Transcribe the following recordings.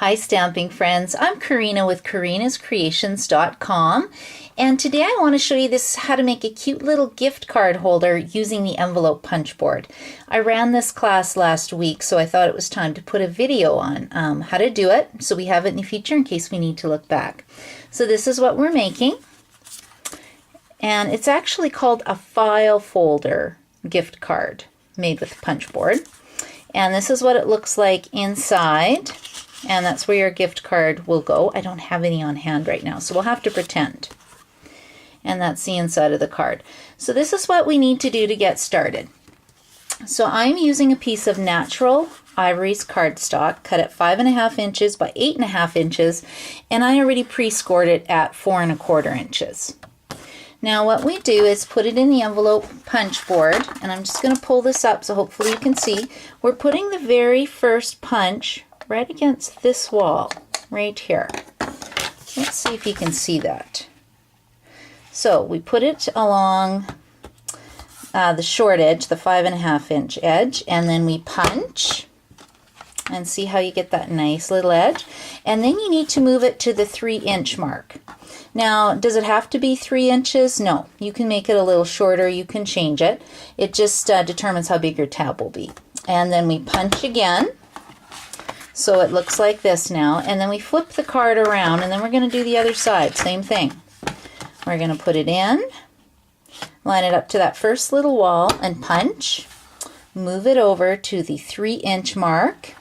Hi stamping friends, I'm Karina with karinascreations.com, and today I want to show you how to make a cute little gift card holder using the envelope punch board. I ran this class last week, so I thought it was time to put a video on how to do it, so we have it in the future in case we need to look back. So this is what we're making, and it's actually called a file folder gift card made with a punch board. And this is what it looks like inside. And that's where your gift card will go. I don't have any on hand right now, so we'll have to pretend. And that's the inside of the card. So this is what we need to do to get started. So I'm using a piece of Natural Ivories cardstock cut at 5.5 inches by 8.5 inches, and I already pre-scored it at 4.25 inches. Now what we do is put it in the envelope punch board, and I'm just going to pull this up so hopefully you can see. We're putting the very first punch right against this wall, right here. Let's see if you can see that. So we put it along the short edge, the 5.5 inch edge, and then we punch, and see how you get that nice little edge. And then you need to move it to the 3-inch mark. Now, does it have to be 3 inches? No, you can make it a little shorter, you can change it. It just determines how big your tab will be. And then we punch again. So it looks like this now, and then we flip the card around, and then we're going to do the other side, same thing. We're going to put it in, line it up to that first little wall, and punch. Move it over to the 3-inch mark,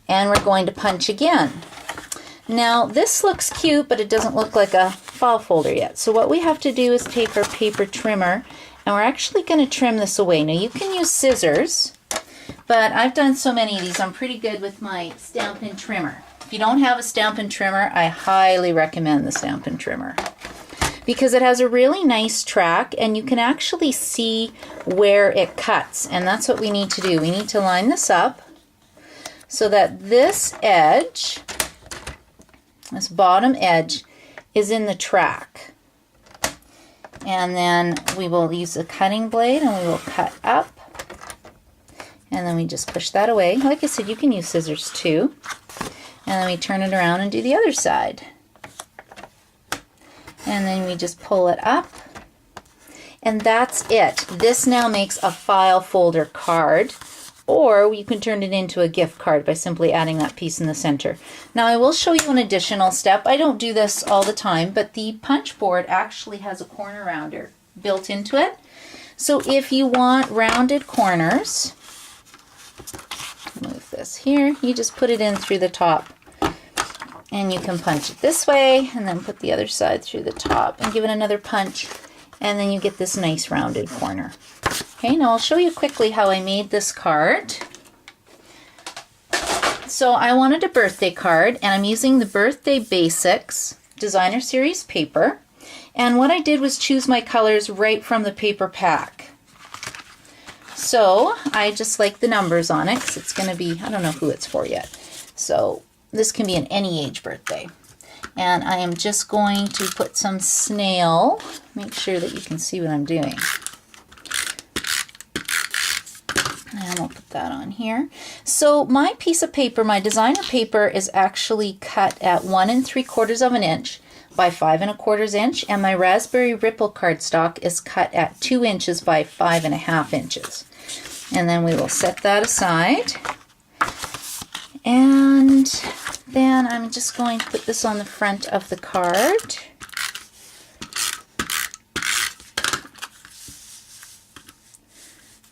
and we're going to punch again. Now this looks cute, but it doesn't look like a file folder yet. So what we have to do is take our paper trimmer, and we're actually going to trim this away. Now you can use scissors, but I've done so many of these, I'm pretty good with my Stampin' Trimmer. If you don't have a Stampin' Trimmer, I highly recommend the Stampin' Trimmer because it has a really nice track and you can actually see where it cuts, and that's what we need to do. We need to line this up so that this edge, this bottom edge, is in the track. And then we will use a cutting blade and we will cut up. And then we just push that away. Like I said, you can use scissors too. And then we turn it around and do the other side. And then we just pull it up. And that's it. This now makes a file folder card. Or you can turn it into a gift card by simply adding that piece in the center. Now I will show you an additional step. I don't do this all the time, but the punch board actually has a corner rounder built into it. So if you want rounded corners, move this here, you just put it in through the top, and you can punch it this way and then put the other side through the top and give it another punch, and then you get this nice rounded corner. Okay, now I'll show you quickly how I made this card. So I wanted a birthday card, and I'm using the Birthday Basics Designer Series paper, and what I did was choose my colors right from the paper pack. So I just like the numbers on it because it's going to be, I don't know who it's for yet. So this can be an any age birthday. And I am just going to put some snail, make sure that you can see what I'm doing. And we'll put that on here. So my piece of paper, my designer paper, is actually cut at 1 3/4 inch by 5.25 inch, and my Raspberry Ripple cardstock is cut at 2 inches by 5.5 inches. And then we will set that aside. And then I'm just going to put this on the front of the card.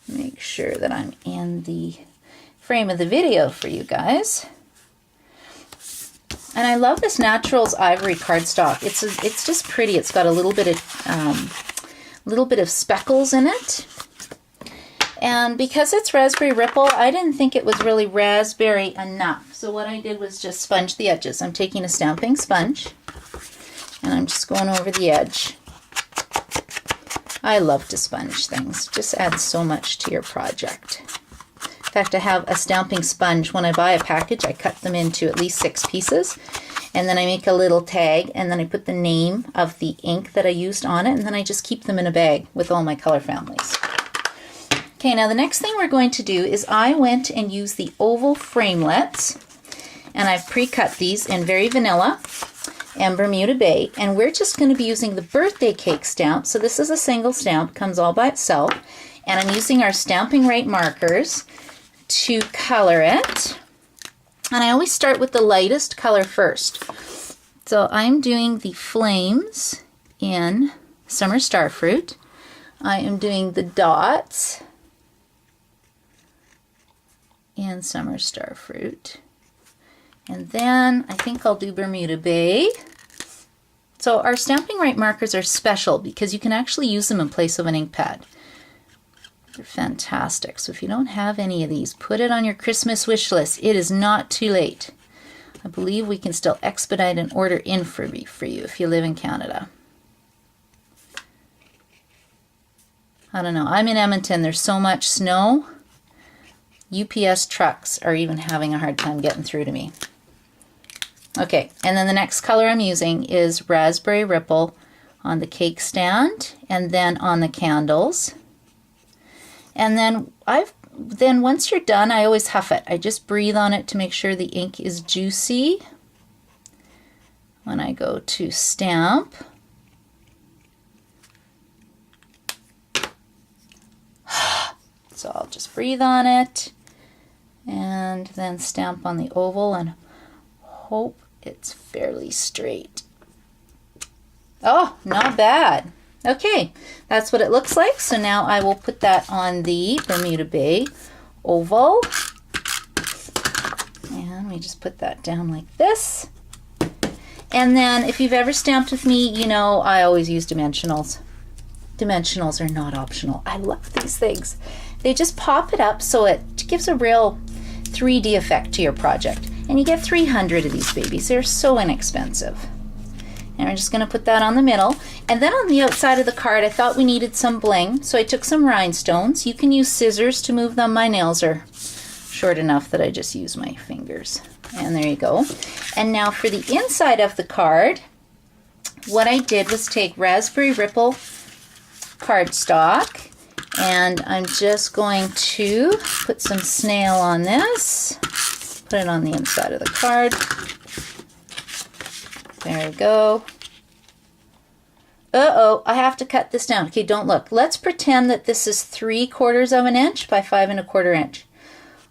Make sure that I'm in the frame of the video for you guys. And I love this Naturals Ivory cardstock. It's just pretty. It's got a little bit of speckles in it. And because it's Raspberry Ripple, I didn't think it was really raspberry enough. So what I did was just sponge the edges. I'm taking a stamping sponge and I'm just going over the edge. I love to sponge things. Just adds so much to your project. In fact, I have a stamping sponge. When I buy a package, I cut them into at least 6 pieces. And then I make a little tag, and then I put the name of the ink that I used on it, and then I just keep them in a bag with all my color families. Okay, now the next thing we're going to do is I went and used the oval framelets, And I've pre-cut these in Very Vanilla and Bermuda Bay. And we're just going to be using the birthday cake stamp. So this is a single stamp, comes all by itself. And I'm using our Stampin' Right markers to color it. And I always start with the lightest color first. So I'm doing the flames in Summer Starfruit. I am doing the dots in Summer Starfruit. And then I think I'll do Bermuda Bay. So our Stampin' Right markers are special because you can actually use them in place of an ink pad. They're fantastic. So if you don't have any of these, put it on your Christmas wish list. It is not too late. I believe we can still expedite an order in for you if you live in Canada. I don't know. I'm in Edmonton. There's so much snow. UPS trucks are even having a hard time getting through to me. Okay, and then the next color I'm using is Raspberry Ripple on the cake stand and then on the candles. And then once you're done, I always huff it. I just breathe on it to make sure the ink is juicy. When I go to stamp, so I'll just breathe on it and then stamp on the oval and hope it's fairly straight. Oh, not bad. Okay, that's what it looks like. So now I will put that on the Bermuda Bay oval. And we just put that down like this. And then if you've ever stamped with me, you know I always use dimensionals. Dimensionals are not optional. I love these things. They just pop it up so it gives a real 3D effect to your project. And you get 300 of these babies. They're so inexpensive. And we're just going to put that on the middle. And then on the outside of the card, I thought we needed some bling, so I took some rhinestones. You can use scissors to move them. My nails are short enough that I just use my fingers. And there you go. And now for the inside of the card, what I did was take Raspberry Ripple cardstock, and I'm just going to put some snail on this. Put it on the inside of the card. There we go. Uh-oh, I have to cut this down. Okay, don't look. Let's pretend that this is 3/4 of an inch by 5 1/4 inch.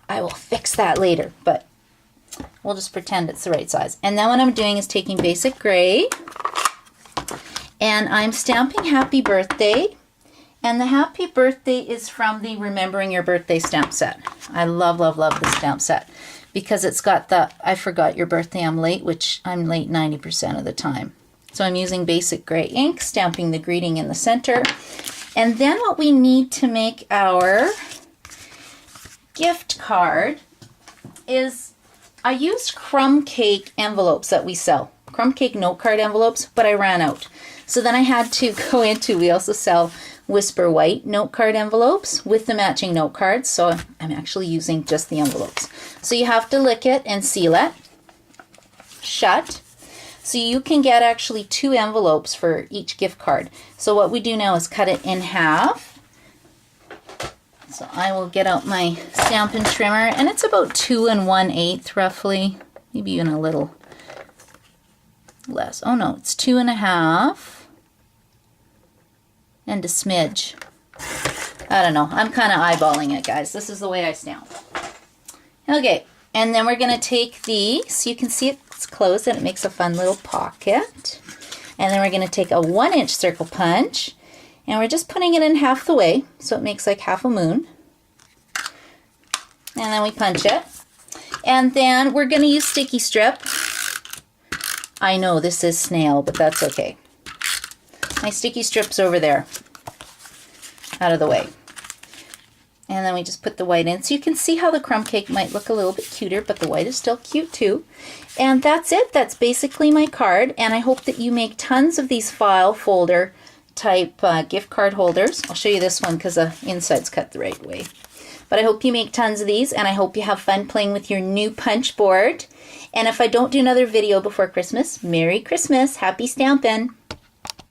I will fix that later, but we'll just pretend it's the right size. And then what I'm doing is taking Basic Gray, and I'm stamping Happy Birthday. And the Happy Birthday is from the Remembering Your Birthday stamp set. I love, love, love this stamp set, because it's got the I forgot your birthday, I'm late, which I'm late 90% of the time. So I'm using Basic Gray ink, stamping the greeting in the center. And then what we need to make our gift card is, I used crumb cake envelopes that we sell. Crumb cake note card envelopes, but I ran out. So then I had to go into, we also sell Whisper White note card envelopes with the matching note cards, so I'm actually using just the envelopes. So you have to lick it and seal it shut. So you can get actually 2 envelopes for each gift card. So what we do now is cut it in half. So I will get out my Stampin' Trimmer, and it's about 2 1/8 roughly, maybe even a little less. Oh no, it's 2 1/2. And a smidge. I don't know. I'm kind of eyeballing it, guys. This is the way I stamp. Okay, and then we're going to take these. You can see it's closed and it makes a fun little pocket. And then we're going to take a 1-inch circle punch, and we're just putting it in half the way, so it makes like half a moon. And then we punch it. And then we're going to use sticky strip. I know this is snail, but that's okay. My sticky strip's over there, out of the way. And then we just put the white in. So you can see how the crumb cake might look a little bit cuter, but the white is still cute too. And that's it. That's basically my card. And I hope that you make tons of these file folder type gift card holders. I'll show you this one because the inside's cut the right way. But I hope you make tons of these, and I hope you have fun playing with your new punch board. And if I don't do another video before Christmas, Merry Christmas, Happy Stampin'!